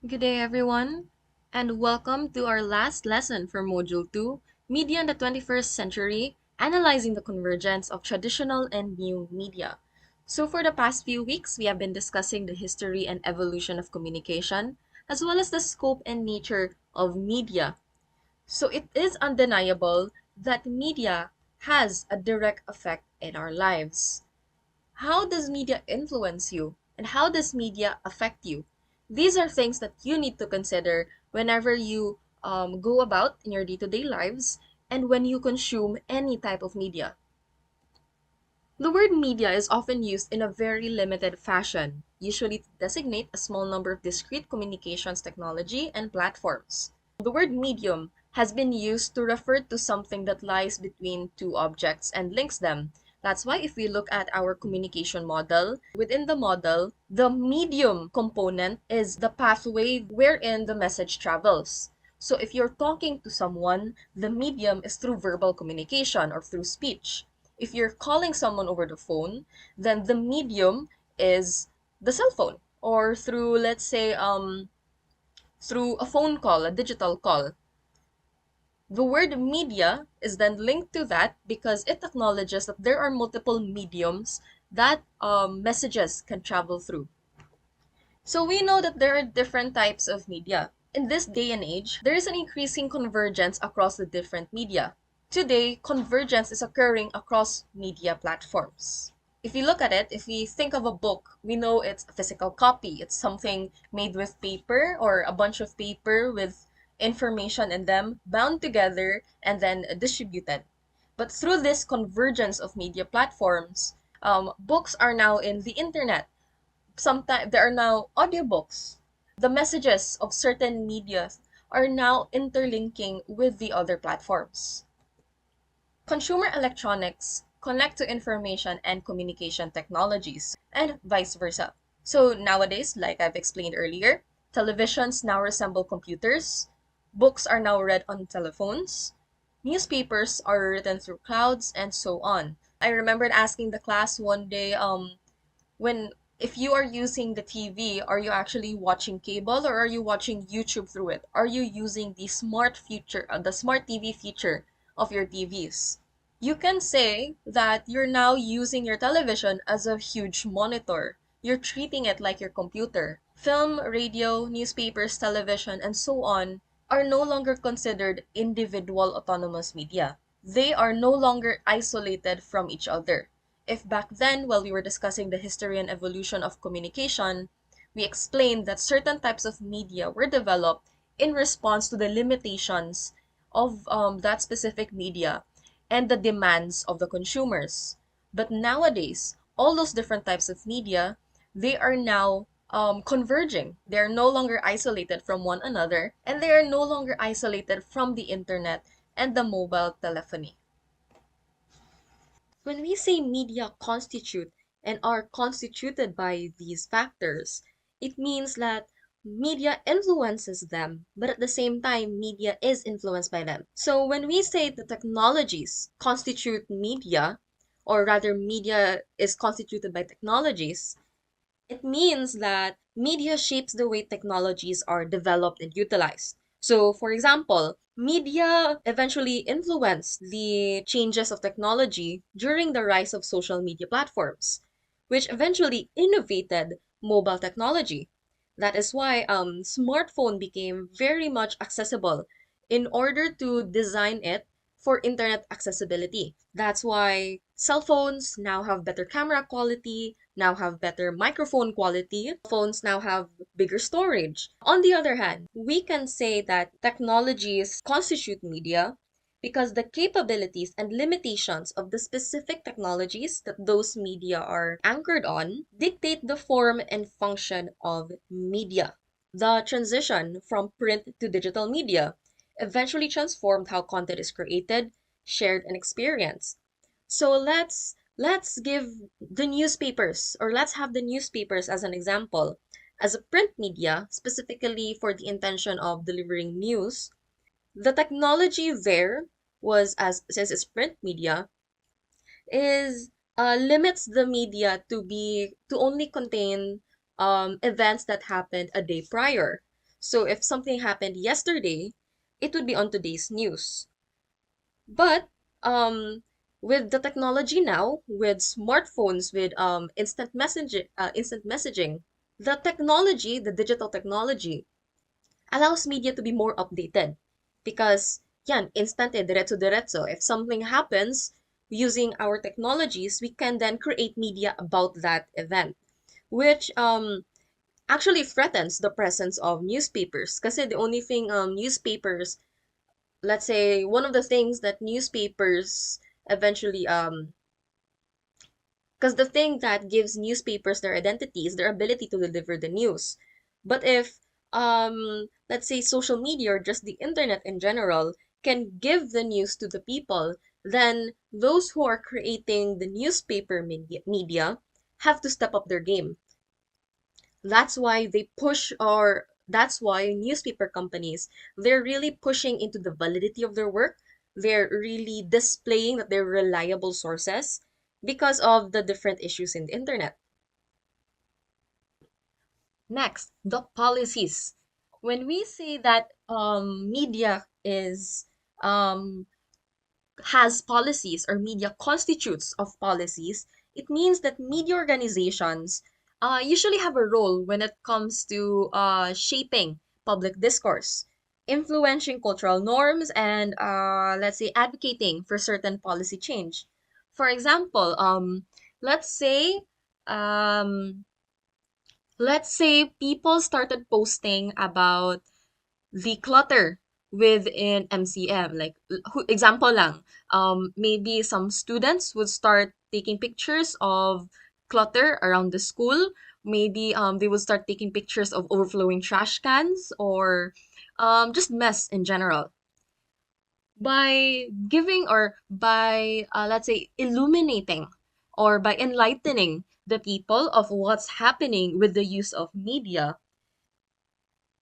Good day, everyone, and welcome to our last lesson for Module 2, Media in the 21st Century, Analyzing the Convergence of Traditional and New Media. So for the past few weeks, we have been discussing the history and evolution of communication, as well as the scope and nature of media. So it is undeniable that media has a direct effect in our lives. How does media influence you? And how does media affect you? These are things that you need to consider whenever you go about in your day-to-day lives and when you consume any type of media. The word media is often used in a very limited fashion, usually to designate a small number of discrete communications technology and platforms. The word medium has been used to refer to something that lies between two objects and links them. That's why if we look at our communication model, within the model, the medium component is the pathway wherein the message travels. So if you're talking to someone, the medium is through verbal communication or through speech. If you're calling someone over the phone, then the medium is the cell phone or through, let's say, through a phone call, a digital call. The word media is then linked to that because it acknowledges that there are multiple mediums that messages can travel through. So we know that there are different types of media. In this day and age, there is an increasing convergence across the different media. Today, convergence is occurring across media platforms. If you look at it, if we think of a book, we know it's a physical copy. It's something made with paper or a bunch of paper with information in them bound together and then distributed. But through this convergence of media platforms, books are now in the internet. Sometimes there are now audiobooks. The messages of certain media are now interlinking with the other platforms. Consumer electronics connect to information and communication technologies, and vice versa. So nowadays, like I've explained earlier, televisions now resemble computers, books are now read on telephones, newspapers are written through clouds, and so on. I remembered asking the class one day, when if you are using the TV, are you actually watching cable or are you watching YouTube through it? Are you using the smart TV feature of your TVs? You can say that you're now using your television as a huge monitor. You're treating it like your computer. Film, radio, newspapers, television, and so on are no longer considered individual autonomous media. They are no longer isolated from each other. If back then, while we were discussing the history and evolution of communication, we explained that certain types of media were developed in response to the limitations of that specific media and the demands of the consumers. But nowadays, all those different types of media, they are now converging. They are no longer isolated from one another, and they are no longer isolated from the internet and the mobile telephony. When we say media constitute and are constituted by these factors, it means that media influences them, but at the same time, media is influenced by them. So when we say the technologies constitute media, or rather media is constituted by technologies, it means that media shapes the way technologies are developed and utilized. So, for example, media eventually influenced the changes of technology during the rise of social media platforms, which eventually innovated mobile technology. That is why smartphone became very much accessible in order to design it for internet accessibility. That's why cell phones now have better camera quality, now have better microphone quality. Phones now have bigger storage. On the other hand, we can say that technologies constitute media because the capabilities and limitations of the specific technologies that those media are anchored on dictate the form and function of media. The transition from print to digital media eventually transformed how content is created, shared, and experienced. So let's give the newspapers, or let's have the newspapers as an example. As a print media, specifically for the intention of delivering news, the technology there was, as since it's print media, is limits the media to only contain events that happened a day prior. So if something happened yesterday, it would be on today's news. But with the technology now, with smartphones, with instant messaging, the digital technology allows media to be more updated because yan, instant diretso diretso. If something happens using our technologies, we can then create media about that event, which actually threatens the presence of newspapers. Kasi the only thing newspapers, let's say one of the things that newspapers eventually because the thing that gives newspapers their identity is their ability to deliver the news. But if let's say social media or just the internet in general can give the news to the people, then those who are creating the newspaper media have to step up their game. That's why newspaper companies, they're really pushing into the validity of their work. They're really displaying that they're reliable sources because of the different issues in the internet. Next, the policies. When we say that media is um, has policies or media constitutes of policies, it means that media organizations usually have a role when it comes to shaping public discourse, influencing cultural norms, and let's say advocating for certain policy change. For example, let's say um, let's say people started posting about the clutter within MCM. Like, example lang, maybe some students would start taking pictures of clutter around the school. Maybe they would start taking pictures of overflowing trash cans or just mess in general. By giving or by, let's say, illuminating or by enlightening the people of what's happening with the use of media,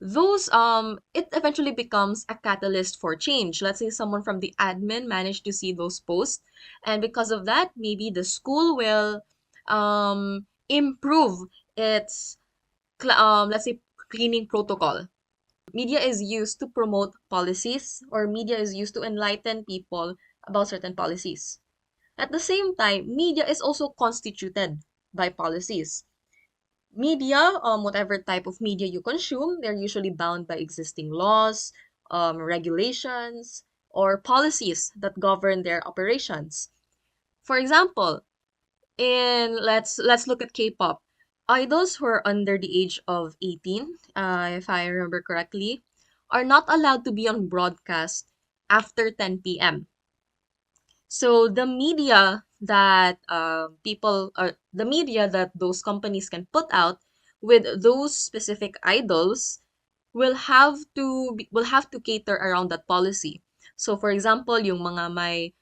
those it eventually becomes a catalyst for change. Let's say someone from the admin managed to see those posts, and because of that, maybe the school will improve its let's say cleaning protocol. Media is used to promote policies, or media is used to enlighten people about certain policies. At the same time, media is also constituted by policies. Media, whatever type of media you consume, they're usually bound by existing laws, regulations, or policies that govern their operations. For example, in let's look at K-pop. Idols who are under the age of 18, if I remember correctly, are not allowed to be on broadcast after 10 p.m. So the media that those companies can put out with those specific idols will have to cater around that policy. So for example, yung mga may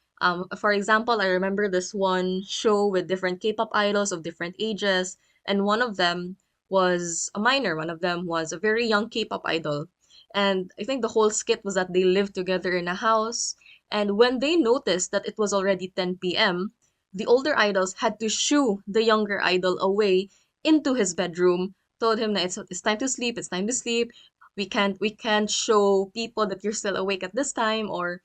for example, I remember this one show with different K-pop idols of different ages, and one of them was a minor, one of them was a very young K-pop idol. And I think the whole skit was that they lived together in a house, and when they noticed that it was already 10 p.m., the older idols had to shoo the younger idol away into his bedroom, told him that it's time to sleep, it's time to sleep. We can't show people that you're still awake at this time, or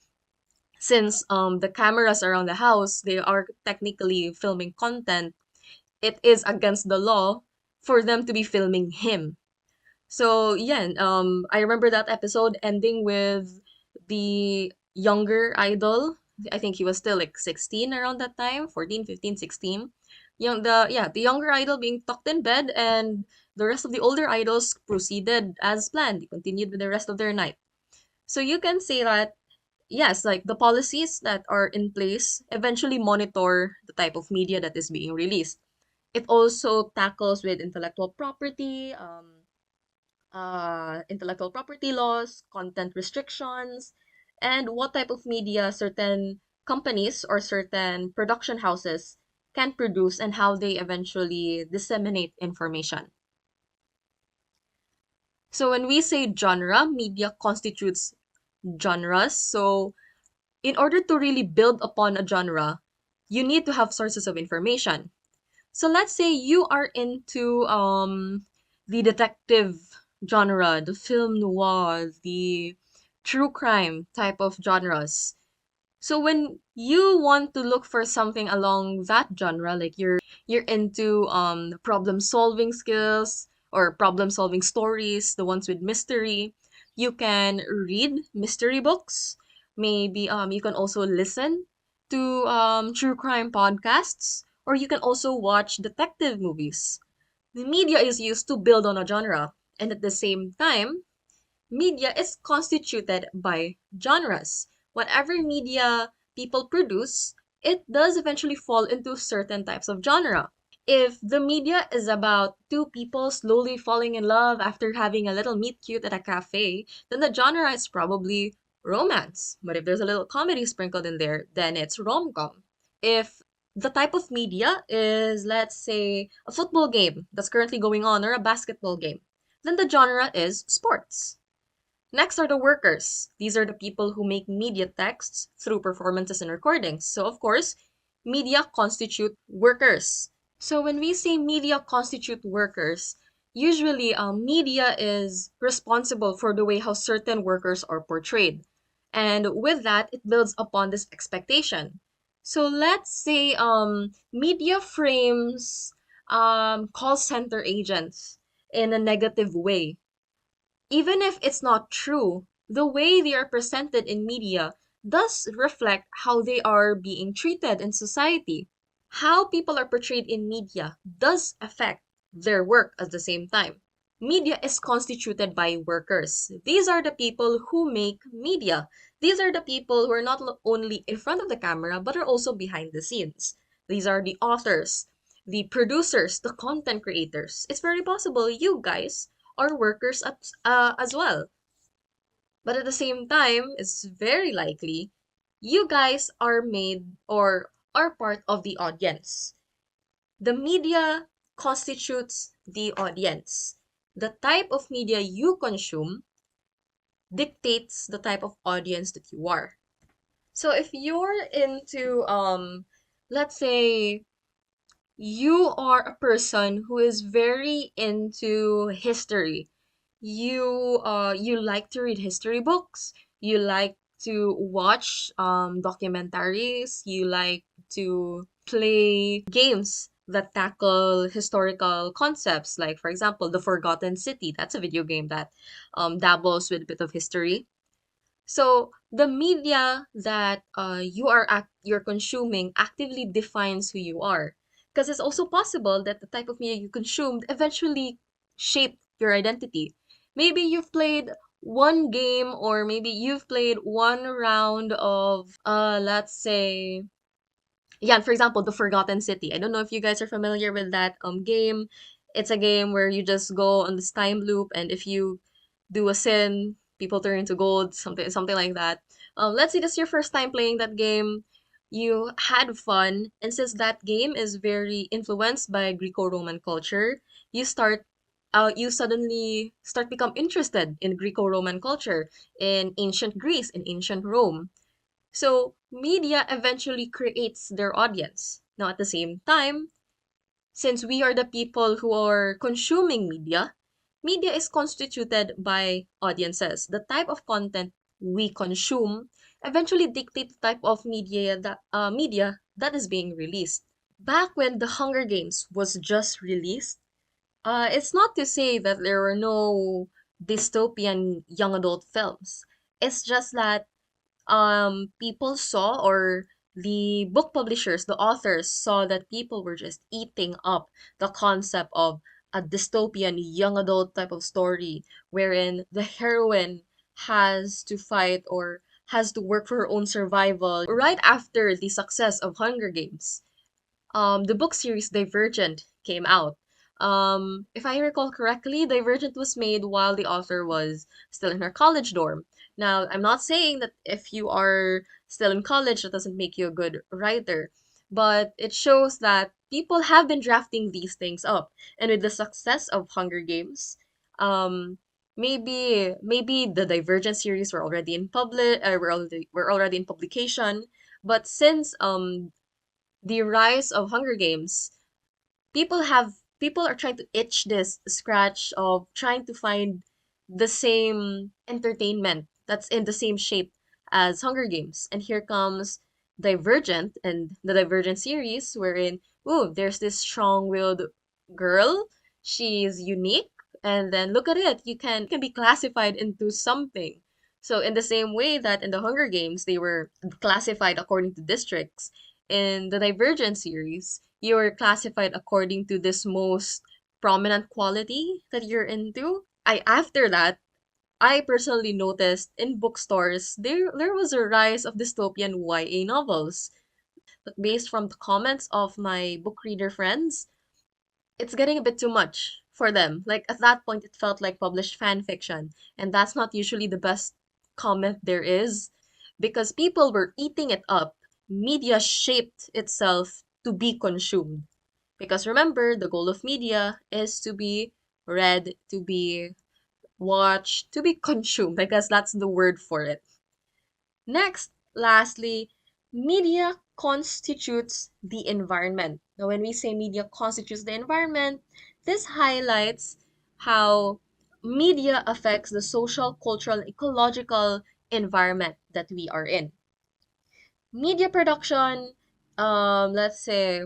since the cameras around the house, they are technically filming content, it is against the law for them to be filming him. So yeah, I remember that episode ending with the younger idol. I think he was still like 16 around that time, 14, 15, 16. The younger idol being tucked in bed, and the rest of the older idols proceeded as planned. They continued with the rest of their night. So you can say that yes, like the policies that are in place eventually monitor the type of media that is being released. It also tackles with intellectual property laws, content restrictions, and what type of media certain companies or certain production houses can produce and how they eventually disseminate information. So when we say genre, media constitutes genres. So in order to really build upon a genre, you need to have sources of information. So let's say you are into the detective genre, the film noir, the true crime type of genres. So when you want to look for something along that genre, like you're into problem solving skills or problem solving stories, the ones with mystery, you can read mystery books. Maybe you can also listen to true crime podcasts, or you can also watch detective movies. The media is used to build on a genre, and at the same time, media is constituted by genres. Whatever media people produce, it does eventually fall into certain types of genre. If the media is about two people slowly falling in love after having a little meet cute at a cafe, then the genre is probably romance. But if there's a little comedy sprinkled in there, then it's rom-com. If the type of media is, let's say, a football game that's currently going on or a basketball game, then the genre is sports. Next are the workers. These are the people who make media texts through performances and recordings. So, of course, media constitute workers. So, when we say media constitute workers, usually media is responsible for the way how certain workers are portrayed. And with that, it builds upon this expectation. So, let's say media frames call center agents in a negative way. Even if it's not true, the way they are presented in media does reflect how they are being treated in society. How people are portrayed in media does affect their work at the same time. Media is constituted by workers. These are the people who make media. These are the people who are not only in front of the camera but are also behind the scenes. These are the authors, the producers, the content creators. It's very possible you guys are workers as well. But at the same time, it's very likely you guys are made or are part of the audience. The media constitutes the audience. The type of media you consume dictates the type of audience that you are. So if you're into let's say you are a person who is very into history. You like to read history books, you like to watch documentaries, you like to play games that tackle historical concepts, like for example the Forgotten City. That's a video game that dabbles with a bit of history. So the media that you're consuming actively defines who you are. Because it's also possible that the type of media you consumed eventually shaped your identity. Maybe you've played one game, or maybe you've played one round of let's say, yeah, for example, the Forgotten City. I don't know if you guys are familiar with that game. It's a game where you just go on this time loop, and if you do a sin, people turn into gold, something like that. Let's say this is your first time playing that game. You had fun, and since that game is very influenced by Greco-Roman culture, you suddenly start become interested in Greco-Roman culture, in ancient Greece, in ancient Rome. So media eventually creates their audience. Now, at the same time, since we are the people who are consuming media, media is constituted by audiences. The type of content we consume eventually dictate the type of media that is being released. Back when The Hunger Games was just released, it's not to say that there were no dystopian young adult films. It's just that people saw, or the book publishers, the authors saw that people were just eating up the concept of a dystopian young adult type of story wherein the heroine has to fight or has to work for her own survival right after the success of Hunger Games. The book series Divergent came out. If I recall correctly, Divergent was made while the author was still in her college dorm. Now, I'm not saying that if you are still in college, that doesn't make you a good writer, but it shows that people have been drafting these things up. And with the success of Hunger Games, maybe the Divergent series were already in were already in publication, but since the rise of Hunger Games, people are trying to itch this scratch of trying to find the same entertainment that's in the same shape as Hunger Games. And here comes Divergent and the Divergent series, wherein, ooh, there's this strong-willed girl. She's unique, and then look at it, you can be classified into something. So in the same way that in the Hunger Games they were classified according to districts, in the Divergent series, you're classified according to this most prominent quality that you're into. I After that, I personally noticed in bookstores there was a rise of dystopian YA novels. But based from the comments of my book reader friends, it's getting a bit too much for them. Like at that point it felt like published fan fiction, and that's not usually the best comment there is because people were eating it up. Media shaped itself to be consumed. Because remember, the goal of media is to be read, to be watched, to be consumed. I guess that's the word for it. Next, lastly, media constitutes the environment. Now, when we say media constitutes the environment, this highlights how media affects the social, cultural, ecological environment that we are in. Media production, let's say,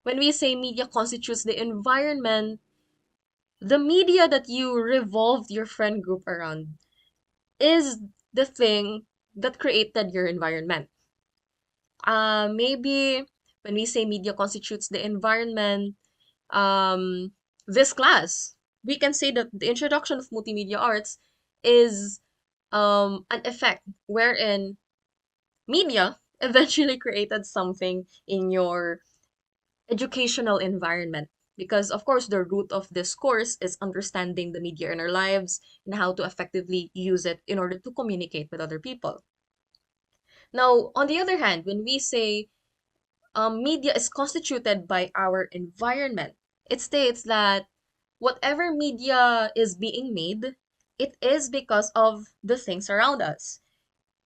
when we say media constitutes the environment, the media that you revolved your friend group around is the thing that created your environment. Maybe when we say media constitutes the environment, um, this class, we can say that the introduction of multimedia arts is an effect wherein media eventually created something in your educational environment. Because, of course, the root of this course is understanding the media in our lives and how to effectively use it in order to communicate with other people. Now, on the other hand, when we say media is constituted by our environment, it states that whatever media is being made, it is because of the things around us.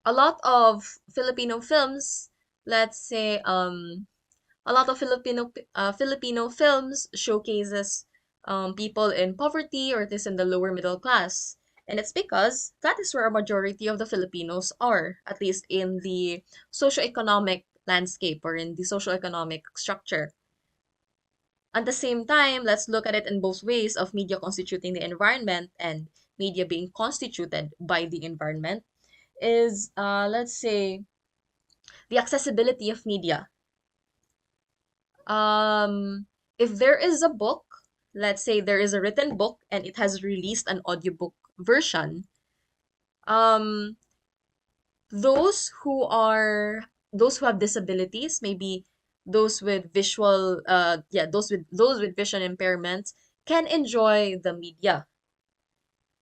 A lot of Filipino films, let's say, a lot of Filipino films showcases people in poverty or this in the lower middle class. And it's because that is where a majority of the Filipinos are, at least in the socioeconomic landscape or in the socioeconomic structure. At the same time, let's look at it in both ways of media constituting the environment and media being constituted by the environment is, let's say, the accessibility of media. Um, if there is a book, let's say there is a written book and it has released an audiobook version, um, those who are those who have disabilities, maybe those with those with vision impairments can enjoy the media.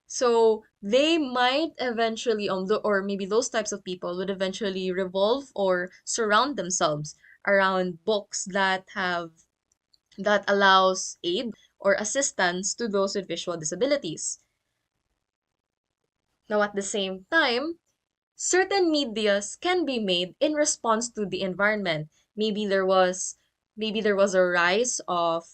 So they might eventually, or maybe those types of people would eventually revolve or surround themselves around books that allows aid or assistance to those with visual disabilities. Now, at the same time, certain medias can be made in response to the environment. Maybe there was maybe there was a rise of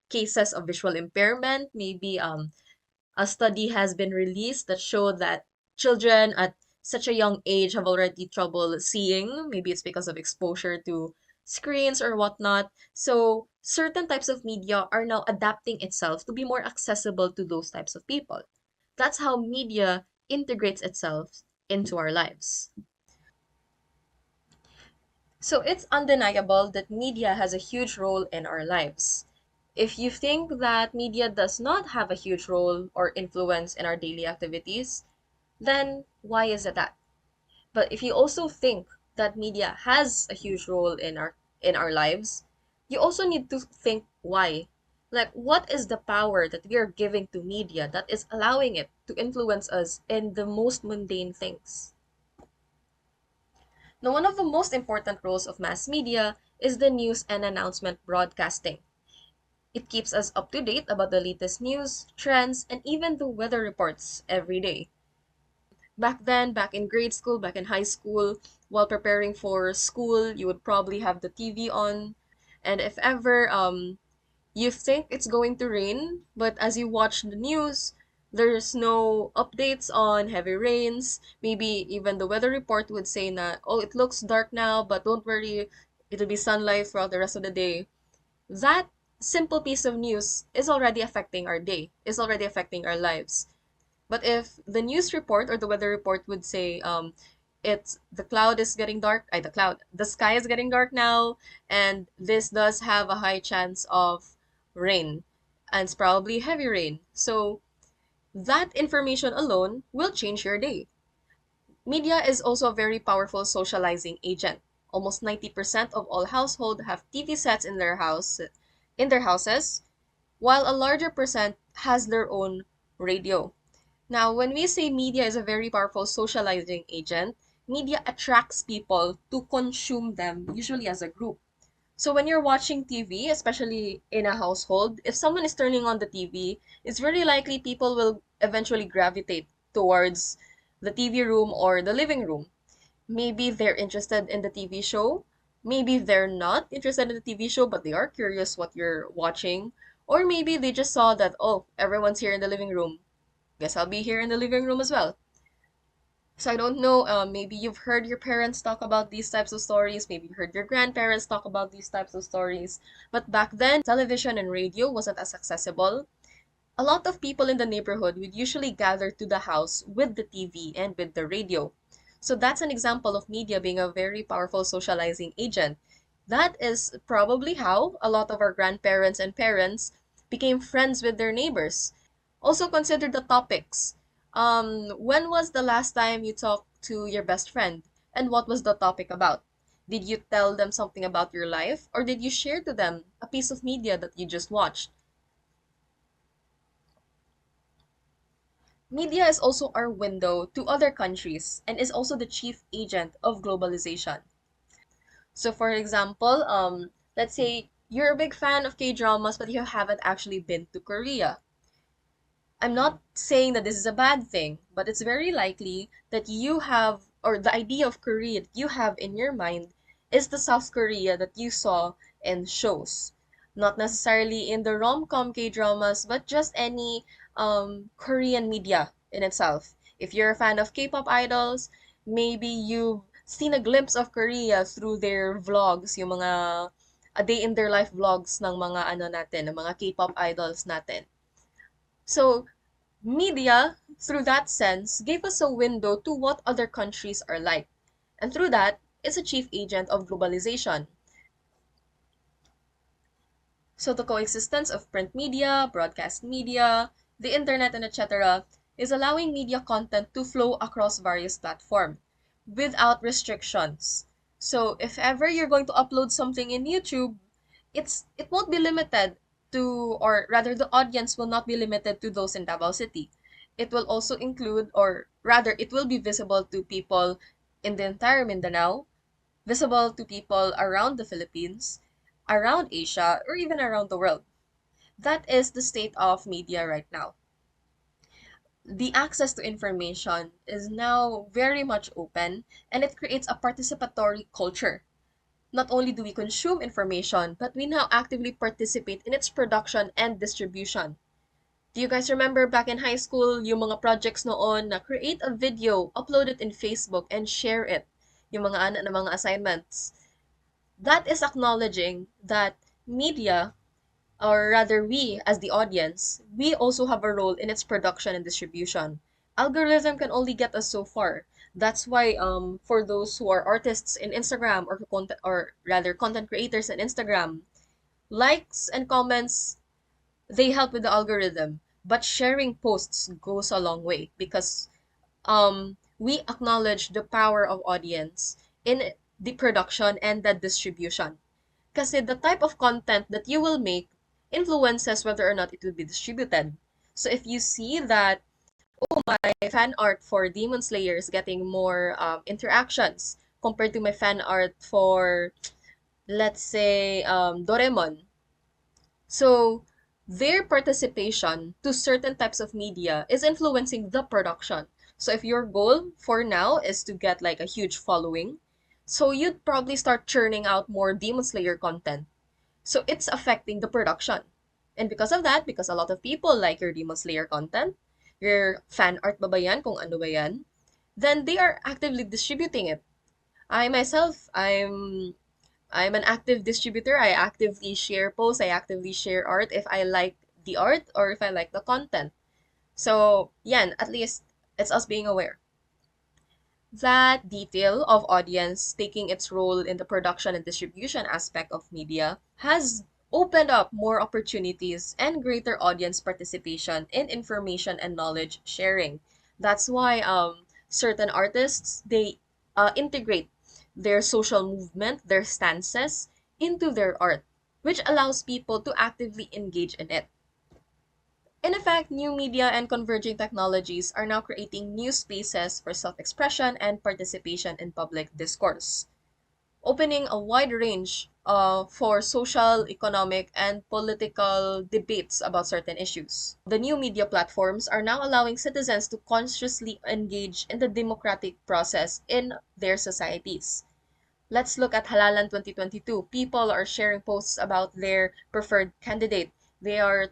cases of visual impairment. Maybe a study has been released that showed that children at such a young age have already trouble seeing. Maybe it's because of exposure to screens or whatnot. So certain types of media are now adapting itself to be more accessible to those types of people. That's how media integrates itself into our lives. So it's undeniable that media has a huge role in our lives. If you think that media does not have a huge role or influence in our daily activities, then why is it that? But if you also think that media has a huge role in our lives, you also need to think why. Like what is the power that we are giving to media that is allowing it to influence us in the most mundane things? Now, one of the most important roles of mass media is the news and announcement broadcasting. It keeps us up to date about the latest news, trends, and even the weather reports every day. Back then, back in grade school, back in high school, while preparing for school, you would probably have the TV on. And if ever you think it's going to rain, but as you watch the news, There's no updates on heavy rains. Maybe even the weather report would say na, oh, it looks dark now, but don't worry, it'll be sunlight throughout the rest of the day. That simple piece of news is already affecting our day, is already affecting our lives. But if the news report or the weather report would say, it's the cloud is getting dark, the sky is getting dark now, and this does have a high chance of rain, and it's probably heavy rain. So that information alone will change your day. Media is also a very powerful socializing agent. Almost 90% of all households have TV sets in their houses, while a larger percent has their own radio. Now, when we say media is a very powerful socializing agent, media attracts people to consume them, usually as a group. So when you're watching TV, especially in a household, if someone is turning on the TV, it's very likely people will eventually gravitate towards the TV room or the living room. Maybe they're interested in the TV show. Maybe they're not interested in the TV show, but they are curious what you're watching. Or maybe they just saw that, oh, everyone's here in the living room. Guess I'll be here in the living room as well. So I don't know, maybe you've heard your parents talk about these types of stories, maybe you heard your grandparents talk about these types of stories. But back then, television and radio wasn't as accessible. A lot of people in the neighborhood would usually gather to the house with the TV and with the radio. So that's an example of media being a very powerful socializing agent. That is probably how a lot of our grandparents and parents became friends with their neighbors. Also consider the topics. When was the last time you talked to your best friend? And what was the topic about? Did you tell them something about your life? Or did you share to them a piece of media that you just watched? Media is also our window to other countries and is also the chief agent of globalization. So for example, let's say you're a big fan of K-dramas, but you haven't actually been to Korea. I'm not saying that this is a bad thing, but it's very likely that you have, or the idea of Korea that you have in your mind is the South Korea that you saw in shows. Not necessarily in the rom-com K-dramas, but just any Korean media in itself. If you're a fan of K-pop idols, maybe you've seen a glimpse of Korea through their vlogs, yung mga a day in their life vlogs ng mga ano natin, ng mga K-pop idols natin. So media, through that sense, gave us a window to what other countries are like. And through that, it's a chief agent of globalization. So the coexistence of print media, broadcast media, the internet, and etc. is allowing media content to flow across various platforms without restrictions. So if ever you're going to upload something in YouTube, it won't be limited to, or rather the audience will not be limited to those in Davao City. It will also include, or rather it will be visible to people in the entire Mindanao, visible to people around the Philippines, around Asia, or even around the world. That is the state of media right now. The access to information is now very much open and it creates a participatory culture. Not only do we consume information, but we now actively participate in its production and distribution. Do you guys remember back in high school, yung mga projects noon na create a video, upload it in Facebook, and share it? Yung mga assignments. That is acknowledging that media, or rather we as the audience, we also have a role in its production and distribution. Algorithm can only get us so far. That's why for those who are artists in Instagram or content, or rather content creators in Instagram, likes and comments, they help with the algorithm, but sharing posts goes a long way because we acknowledge the power of audience in the production and the distribution. Kasi the type of content that you will make influences whether or not it will be distributed. So if you see that, oh, my fan art for Demon Slayer is getting more interactions compared to my fan art for, let's say, Doraemon. So their participation to certain types of media is influencing the production. So if your goal for now is to get like a huge following, so you'd probably start churning out more Demon Slayer content. So it's affecting the production. And because of that, because a lot of people like your Demon Slayer content, your fan art ba yan, kung ano ba yan, then they are actively distributing it. I myself, I'm an active distributor. I actively share posts, I actively share art if I like the art or if I like the content. So, yan, at least it's us being aware. That detail of audience taking its role in the production and distribution aspect of media has opened up more opportunities and greater audience participation in information and knowledge sharing. That's why certain artists they integrate their social movement, their stances into their art, which allows people to actively engage in it. In effect, new media and converging technologies are now creating new spaces for self-expression and participation in public discourse, opening a wide range for social, economic, and political debates about certain issues. The new media platforms are now allowing citizens to consciously engage in the democratic process in their societies. Let's look at Halalan 2022. People are sharing posts about their preferred candidate. They are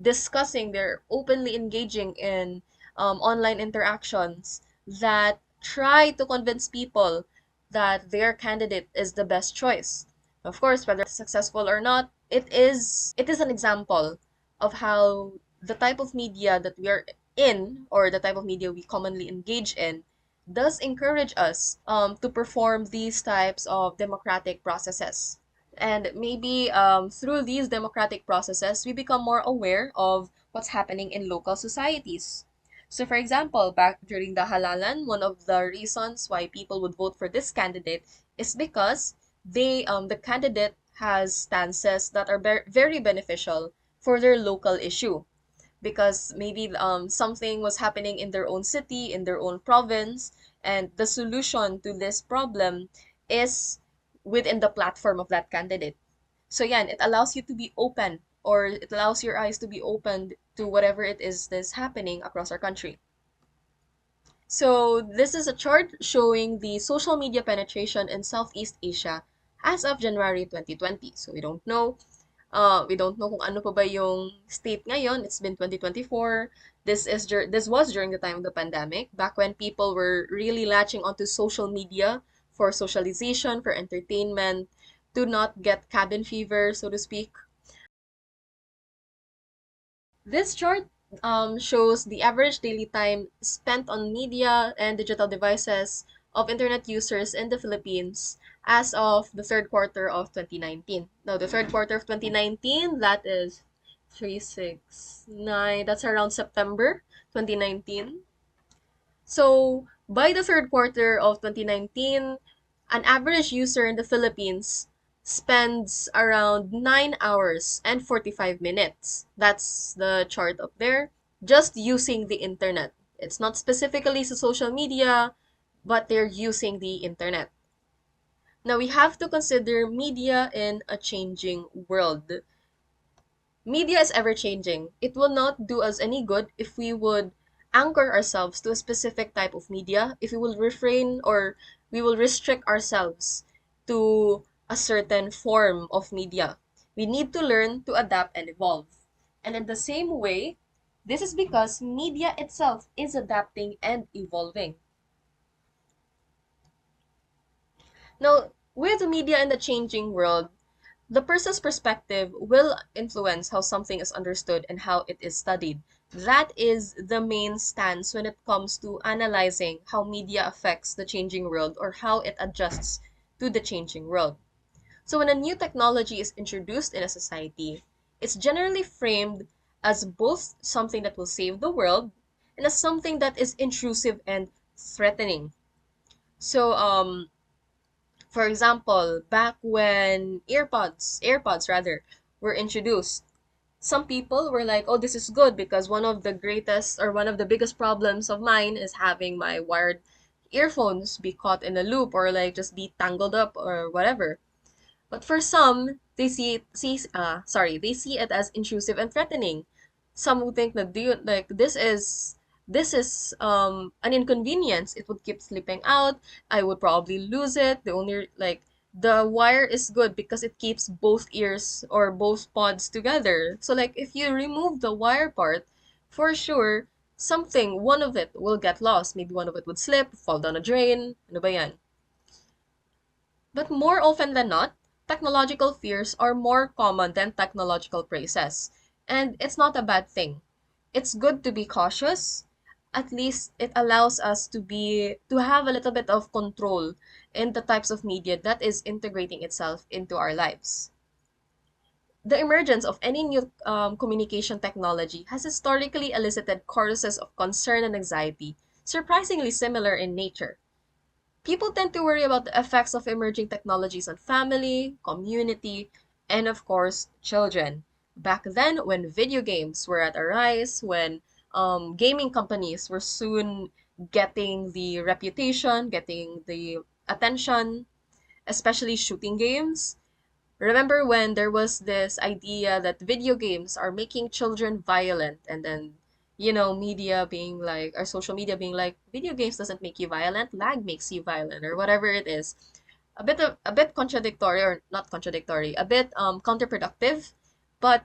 discussing, they're openly engaging in online interactions that try to convince people that their candidate is the best choice. Of course, whether it's successful or not, it is an example of how the type of media that we are in, or the type of media we commonly engage in, does encourage us to perform these types of democratic processes. And maybe through these democratic processes, we become more aware of what's happening in local societies. So, for example, back during the halalan, one of the reasons why people would vote for this candidate is because the candidate has stances that are very beneficial for their local issue, because maybe something was happening in their own city, in their own province, and the solution to this problem is within the platform of that candidate. So yeah, it allows you to be open, or it allows your eyes to be opened to whatever it is that's happening across our country. So this is a chart showing the social media penetration in Southeast Asia as of January 2020. So we don't know kung ano pa ba yung state ngayon. It's been 2024. This was during the time of the pandemic, back when people were really latching onto social media for socialization, for entertainment, to not get cabin fever, so to speak. This chart shows the average daily time spent on media and digital devices of internet users in the Philippines as of the third quarter of 2019. Now, the third quarter of 2019, that is 369, that's around September 2019. So, by the third quarter of 2019, an average user in the Philippines spends around 9 hours and 45 minutes. That's the chart up there. Just using the internet. It's not specifically to social media, but they're using the internet. Now, we have to consider media in a changing world. Media is ever changing. It will not do us any good if we would anchor ourselves to a specific type of media, if we will refrain, or we will restrict ourselves to a certain form of media. We need to learn to adapt and evolve. And in the same way, this is because media itself is adapting and evolving. Now, with the media in the changing world, the person's perspective will influence how something is understood and how it is studied. That is the main stance when it comes to analyzing how media affects the changing world, or how it adjusts to the changing world. So when a new technology is introduced in a society, it's generally framed as both something that will save the world and as something that is intrusive and threatening. So for example, back when AirPods rather, were introduced, some people were like, "Oh, this is good because one of the greatest, or one of the biggest problems of mine is having my wired earphones be caught in a loop, or like just be tangled up or whatever." But for some, they see it as intrusive and threatening. Some who think that this is an inconvenience. It would keep slipping out. I would probably lose it. The wire is good because it keeps both ears or both pods together. So like if you remove the wire part, for sure something, one of it will get lost. Maybe one of it would slip, fall down a drain. Ano ba yan? But more often than not, technological fears are more common than technological praises. And it's not a bad thing. It's good to be cautious. At least it allows us to have a little bit of control in the types of media that is integrating itself into our lives. The emergence of any new communication technology has historically elicited choruses of concern and anxiety, surprisingly similar in nature. People tend to worry about the effects of emerging technologies on family, community, and of course, children. Back then, when video games were at a rise, when gaming companies were soon getting the reputation, getting the attention, especially shooting games, remember when there was this idea that video games are making children violent, and then, media being like, or social media being like, video games doesn't make you violent, lag makes you violent, or whatever it is. A bit contradictory, or not contradictory, a bit counterproductive. But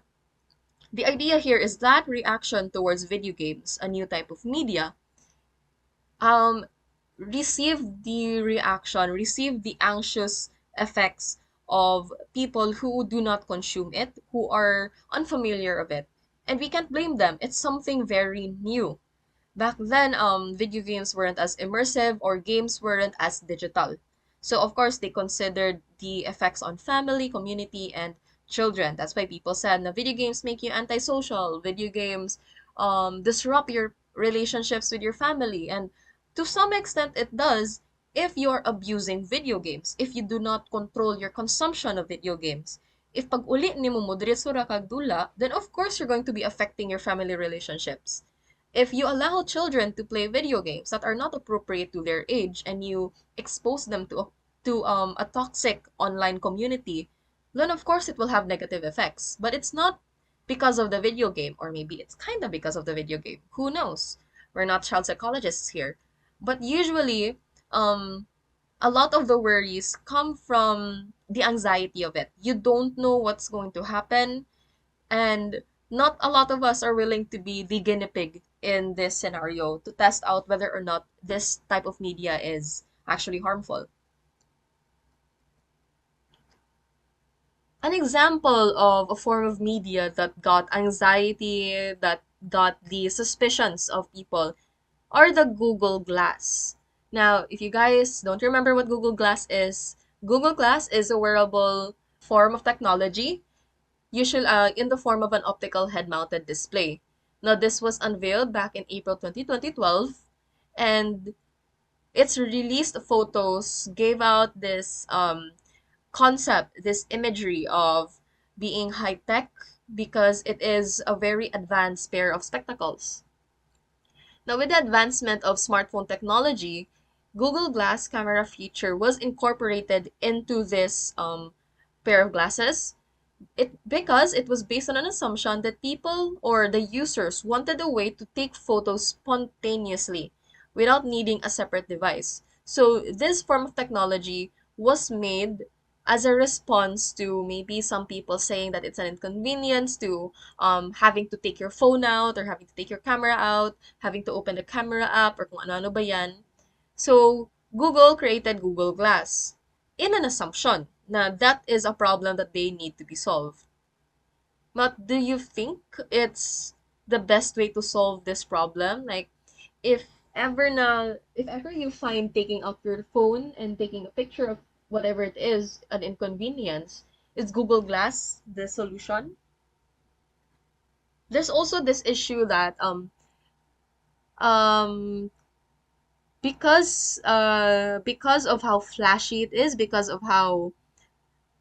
the idea here is that reaction towards video games, a new type of media, um receive the anxious effects of people who do not consume it, who are unfamiliar of it. And we can't blame them. It's something very new. Back then, video games weren't as immersive, or games weren't as digital. So of course, they considered the effects on family, community, and children. That's why people said na video games make you antisocial. Video games disrupt your relationships with your family. And to some extent, it does if you're abusing video games, if you do not control your consumption of video games. If pag uli ni mo diretso ra kag dula, then of course you're going to be affecting your family relationships. If you allow children to play video games that are not appropriate to their age, and you expose them to a toxic online community, then of course it will have negative effects. But it's not because of the video game, or maybe it's kind of because of the video game. Who knows? We're not child psychologists here. But usually, um, a lot of the worries come from the anxiety of it. You don't know what's going to happen, and not a lot of us are willing to be the guinea pig in this scenario to test out whether or not this type of media is actually harmful. An example of a form of media that got anxiety, that got the suspicions of people, are the Google Glass. Now, if you guys don't remember what Google Glass is, Google Glass is a wearable form of technology, usually in the form of an optical head-mounted display. Now, this was unveiled back in April 2012, and its released photos gave out this concept, this imagery of being high-tech, because it is a very advanced pair of spectacles. Now, with the advancement of smartphone technology, Google Glass camera feature was incorporated into this pair of glasses, because it was based on an assumption that people, or the users, wanted a way to take photos spontaneously without needing a separate device. So this form of technology was made as a response to maybe some people saying that it's an inconvenience to having to take your phone out, or having to take your camera out, having to open the camera app, or kung ano-ano ba yan. So Google created Google Glass in an assumption na that is a problem that they need to be solved. But do you think it's the best way to solve this problem? Like, if if ever you find taking out your phone and taking a picture of whatever it is an inconvenience, is Google Glass the solution? There's also this issue that um because of how flashy it is, because of how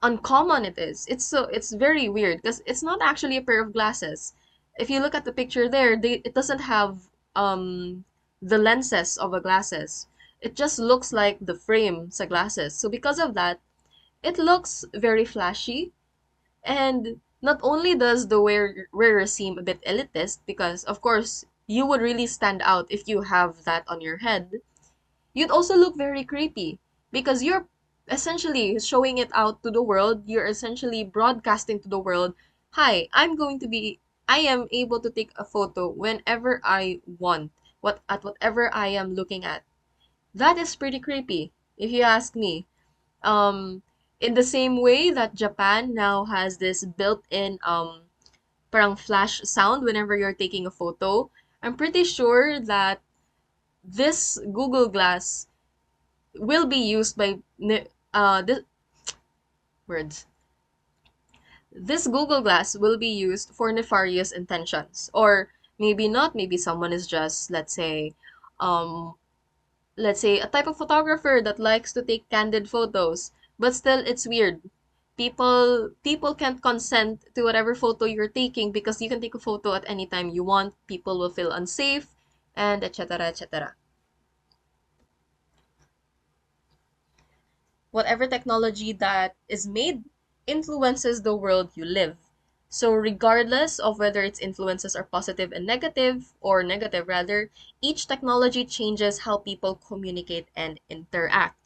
uncommon it is. It's very weird because it's not actually a pair of glasses. If you look at the picture there, it doesn't have the lenses of a glasses. It just looks like the frame sa glasses. So because of that, it looks very flashy, and not only does the wearer seem a bit elitist, because of course you would really stand out if you have that on your head, you'd also look very creepy, because you're essentially showing it out to the world. You're essentially broadcasting to the world, hi, I'm going to be I am able to take a photo whenever I want, whatever I am looking at. That is pretty creepy, if you ask me. Um, in the same way that Japan now has this built-in parang flash sound whenever you're taking a photo, I'm pretty sure that this Google Glass will be used by this words. This Google Glass will be used for nefarious intentions, or maybe not. Maybe someone is just, um, let's say a type of photographer that likes to take candid photos, but still it's weird. People can't consent to whatever photo you're taking because you can take a photo at any time you want. People will feel unsafe, and etc. etc. Whatever technology that is made influences the world you live. So regardless of whether its influences are positive and negative, or negative rather, each technology changes how people communicate and interact.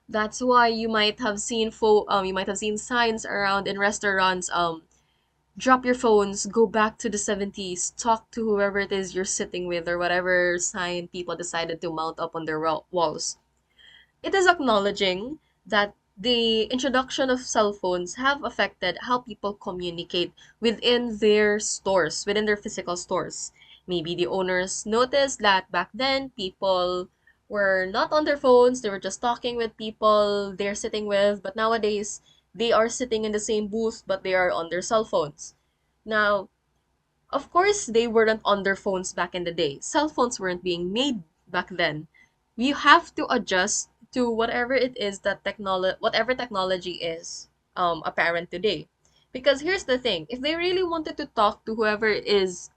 That's why you might have seen signs around in restaurants, drop your phones, go back to the 70s, talk to whoever it is you're sitting with, or whatever sign people decided to mount up on their walls. It is acknowledging that the introduction of cell phones have affected how people communicate within their physical stores. Maybe the owners noticed that back then people were not on their phones, they were just talking with people they're sitting with, but nowadays they are sitting in the same booth but they are on their cell phones. Now, of course, they weren't on their phones back in the day. Cell phones weren't being made back then. You have to adjust to whatever technology is apparent today. Because here's the thing, if they really wanted to talk to whoever it is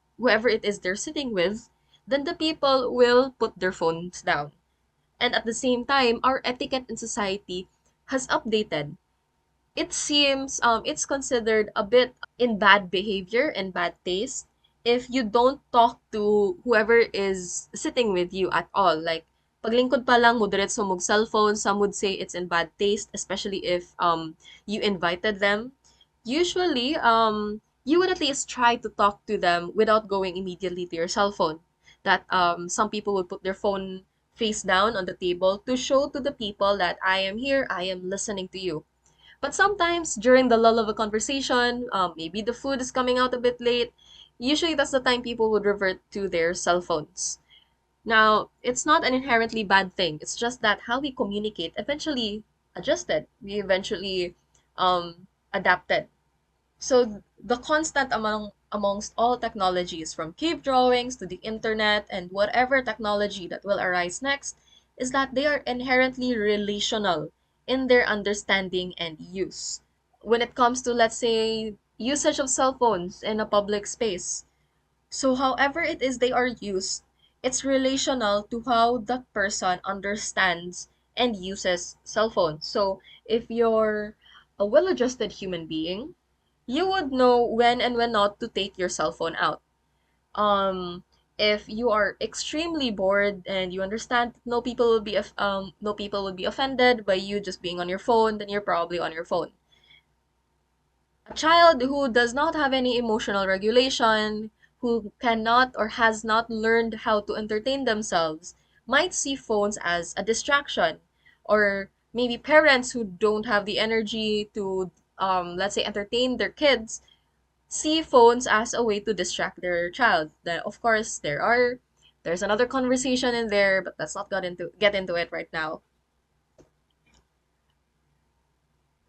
they're sitting with, then the people will put their phones down. And at the same time, our etiquette in society has updated. It seems it's considered a bit in bad behavior and bad taste if you don't talk to whoever is sitting with you at all. Like, paglingkod pa lang mo diretso mog cellphone, some would say it's in bad taste, especially if you invited them. Usually, you would at least try to talk to them without going immediately to your cell phone. That some people would put their phone face down on the table to show to the people that I am here, I am listening to you. But sometimes during the lull of a conversation, maybe the food is coming out a bit late. Usually that's the time people would revert to their cell phones. Now, it's not an inherently bad thing. It's just that how we communicate eventually adjusted. We eventually adapted. So the constant amongst all technologies, from cave drawings to the internet and whatever technology that will arise next, is that they are inherently relational in their understanding and use. When it comes to, let's say, usage of cell phones in a public space, so however it is they are used, it's relational to how that person understands and uses cell phones. So if you're a well-adjusted human being, you would know when and when not to take your cell phone out. Um, if you are extremely bored and you understand no people will be offended by you just being on your phone, then you're probably on your phone. A child who does not have any emotional regulation, who cannot or has not learned how to entertain themselves, might see phones as a distraction. Or maybe parents who don't have the energy to, let's say, entertain their kids, see phones as a way to distract their child. Then, of course, there's another conversation in there, but let's not get into it right now.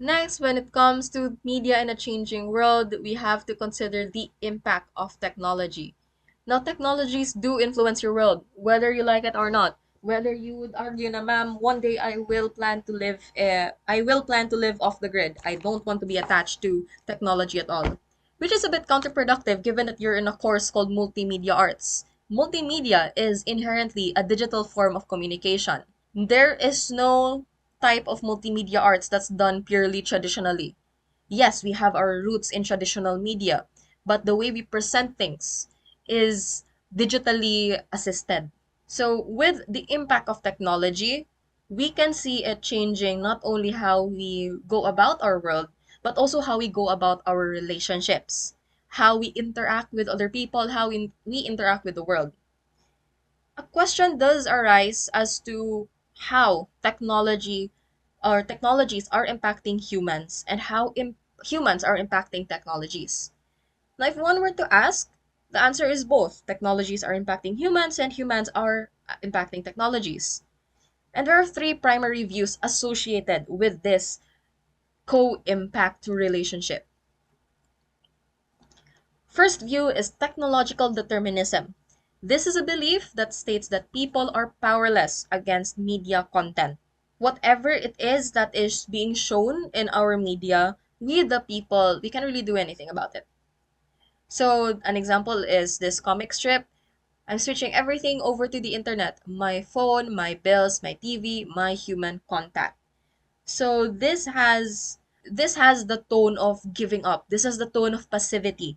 Next, when it comes to media in a changing world, we have to consider the impact of technology. Now, technologies do influence your world, whether you like it or not. Whether you would argue na, ma'am, one day I will plan to live off the grid. I don't want to be attached to technology at all. Which is a bit counterproductive given that you're in a course called multimedia arts. Multimedia is inherently a digital form of communication. There is no type of multimedia arts that's done purely traditionally. Yes, we have our roots in traditional media, but the way we present things is digitally assisted. So, with the impact of technology, we can see it changing not only how we go about our world, but also how we go about our relationships. how we interact with other people, how we interact with the world. A question does arise as to how technologies are impacting humans and how humans are impacting technologies. Now, if one were to ask, the answer is both. Technologies are impacting humans and humans are impacting technologies. And there are three primary views associated with this co-impact relationship. First view is technological determinism. This is a belief that states that people are powerless against media content. Whatever it is that is being shown in our media, we the people, we can't really do anything about it. So an example is this comic strip. I'm switching everything over to the internet. My phone, my bills, my TV, my human contact. So this has the tone of giving up. This has the tone of passivity.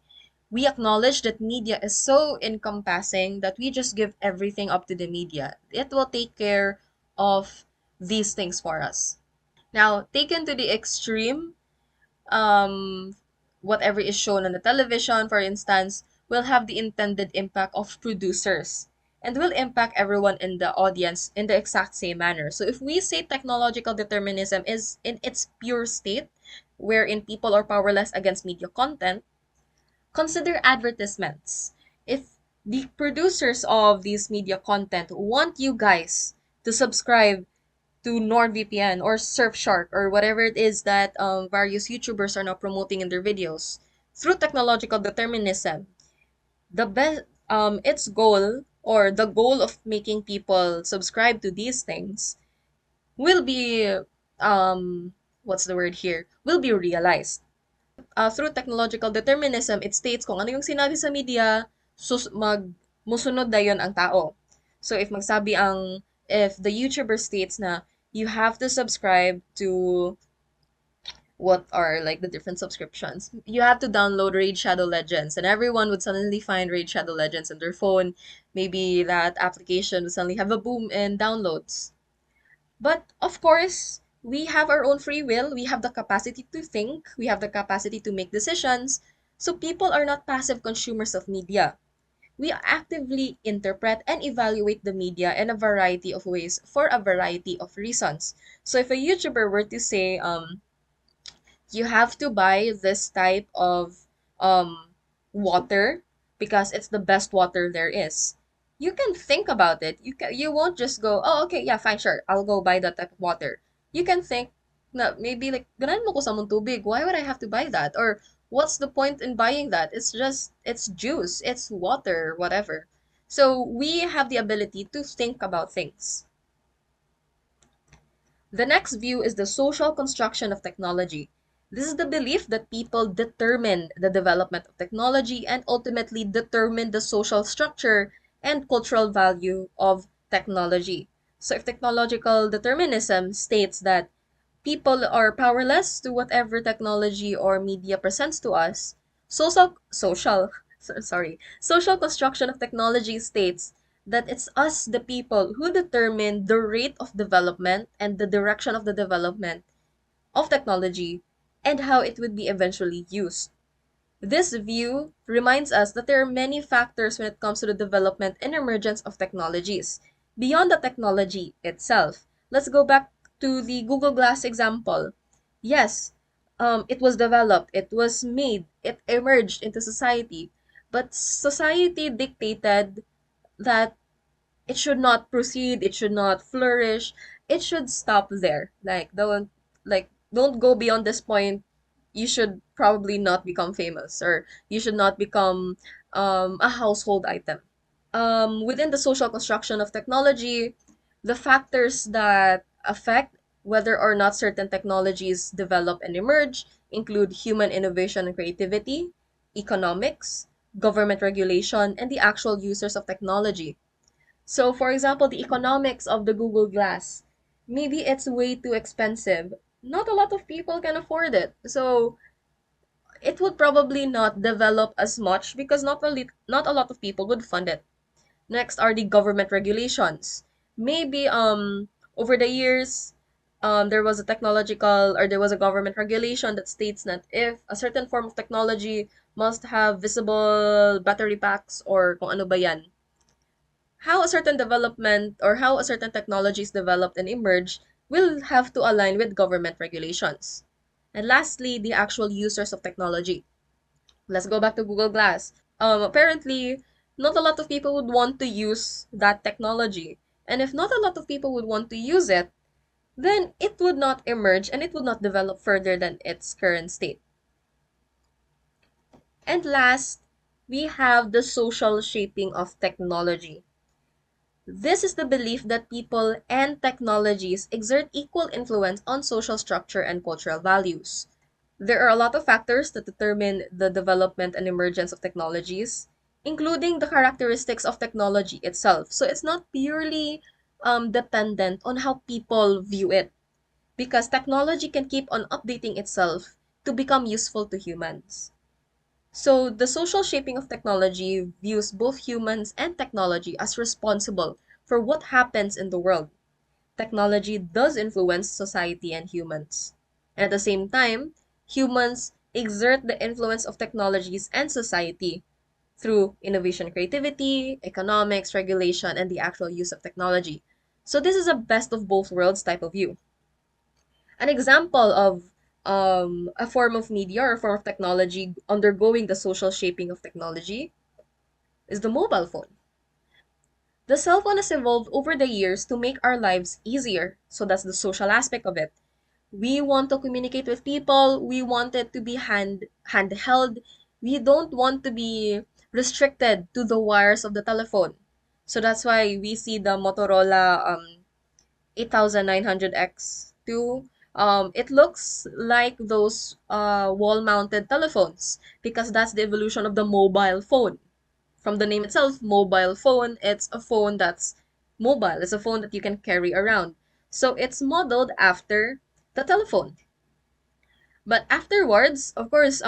We acknowledge that media is so encompassing that we just give everything up to the media. It will take care of these things for us. Now, taken to the extreme, um, whatever is shown on the television, for instance, will have the intended impact of producers and will impact everyone in the audience in the exact same manner. So if we say technological determinism is in its pure state, wherein people are powerless against media content, consider advertisements. If the producers of these media content want you guys to subscribe to NordVPN or Surfshark or whatever it is that various YouTubers are now promoting in their videos through technological determinism. The best, its goal or the goal of making people subscribe to these things will be, what's the word here? Will be realized. Through technological determinism, it states kung ano yung sinabi sa media, musunod na yun ang tao. So if the YouTuber states na you have to subscribe to what are like the different subscriptions. You have to download Raid Shadow Legends, and everyone would suddenly find Raid Shadow Legends in their phone. Maybe that application would suddenly have a boom in downloads. But of course, we have our own free will. We have the capacity to think. We have the capacity to make decisions. So people are not passive consumers of media. We actively interpret and evaluate the media in a variety of ways for a variety of reasons. So if a YouTuber were to say, you have to buy this type of water because it's the best water there is. You can think about it. You won't just go, oh okay, yeah, fine, sure, I'll go buy that type of water. You can think na maybe like ganan mo ko sa mong tubig. Why would I have to buy that? Or what's the point in buying that? It's juice, it's water, whatever. So we have the ability to think about things. The next view is the social construction of technology. This is the belief that people determine the development of technology and ultimately determine the social structure and cultural value of technology. So if technological determinism states that people are powerless to whatever technology or media presents to us, social construction of technology states that it's us, the people, who determine the rate of development and the direction of the development of technology and how it would be eventually used. This view reminds us that there are many factors when it comes to the development and emergence of technologies. Beyond the technology itself, let's go back to the Google Glass example. Yes, it was developed, it was made, it emerged into society, but society dictated that it should not proceed, it should not flourish, it should stop there. Don't go beyond this point. You should probably not become famous, or you should not become a household item. Within the social construction of technology, the factors that affect whether or not certain technologies develop and emerge include human innovation and creativity, economics, government regulation, and the actual users of technology. So, for example, the economics of the Google Glass. Maybe it's way too expensive. Not a lot of people can afford it. So, it would probably not develop as much because not a lot of people would fund it. Next are the government regulations. Maybe over the years there was a government regulation that states that if a certain form of technology must have visible battery packs or kung ano ba yan. How a certain development or how a certain technology is developed and emerged will have to align with government regulations. And lastly, the actual users of technology. Let's go back to Google Glass. Apparently, not a lot of people would want to use that technology. And if not a lot of people would want to use it, then it would not emerge and it would not develop further than its current state. And last, we have the social shaping of technology. This is the belief that people and technologies exert equal influence on social structure and cultural values. There are a lot of factors that determine the development and emergence of technologies, including the characteristics of technology itself. So it's not purely dependent on how people view it, because technology can keep on updating itself to become useful to humans. So the social shaping of technology views both humans and technology as responsible for what happens in the world. Technology does influence society and humans. And at the same time, humans exert the influence of technologies and society through innovation, creativity, economics, regulation, and the actual use of technology. So this is a best of both worlds type of view. An example of a form of media or a form of technology undergoing the social shaping of technology is the mobile phone. The cell phone has evolved over the years to make our lives easier. So that's the social aspect of it. We want to communicate with people. We want it to be handheld. We don't want to be restricted to the wires of the telephone. So that's why we see the Motorola 8900X2. It looks like those wall-mounted telephones because that's the evolution of the mobile phone. From the name itself, mobile phone, it's a phone that's mobile. It's a phone that you can carry around. So it's modeled after the telephone. But afterwards, of course,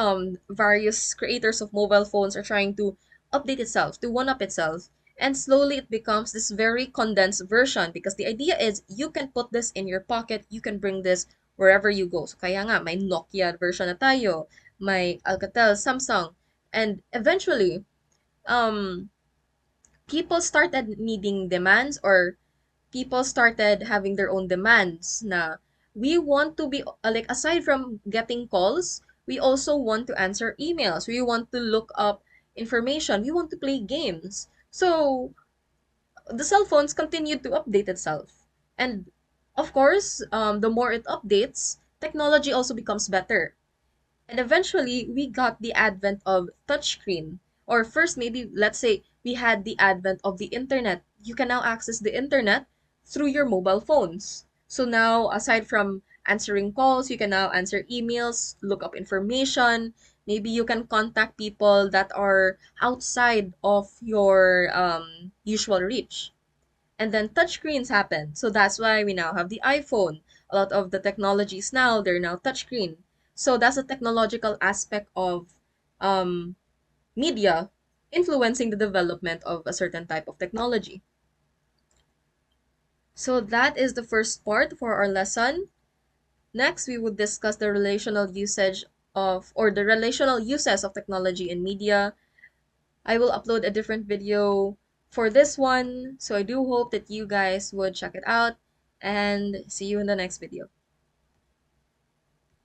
various creators of mobile phones are trying to update itself, to one-up itself. And slowly it becomes this very condensed version because the idea is you can put this in your pocket, you can bring this wherever you go. So kaya nga, may Nokia version na tayo, may Alcatel, Samsung. And eventually, um, people started needing demands or people started having their own demands na we want to be like aside from getting calls, we also want to answer emails. We want to look up information. We want to play games. So the cell phones continued to update itself. And of course, the more it updates, technology also becomes better. And eventually, we got the advent of touchscreen. Or first, maybe let's say we had the advent of the internet. You can now access the internet through your mobile phones. So now, aside from answering calls, you can now answer emails, look up information. Maybe you can contact people that are outside of your usual reach. And then touchscreens happen. So that's why we now have the iPhone. A lot of the technologies now, they're now touchscreen. So that's a technological aspect of um, media influencing the development of a certain type of technology. So that is the first part for our lesson. Next, we would discuss the relational usage of, or the relational uses of technology in media. I will upload a different video for this one. So I do hope that you guys would check it out and see you in the next video.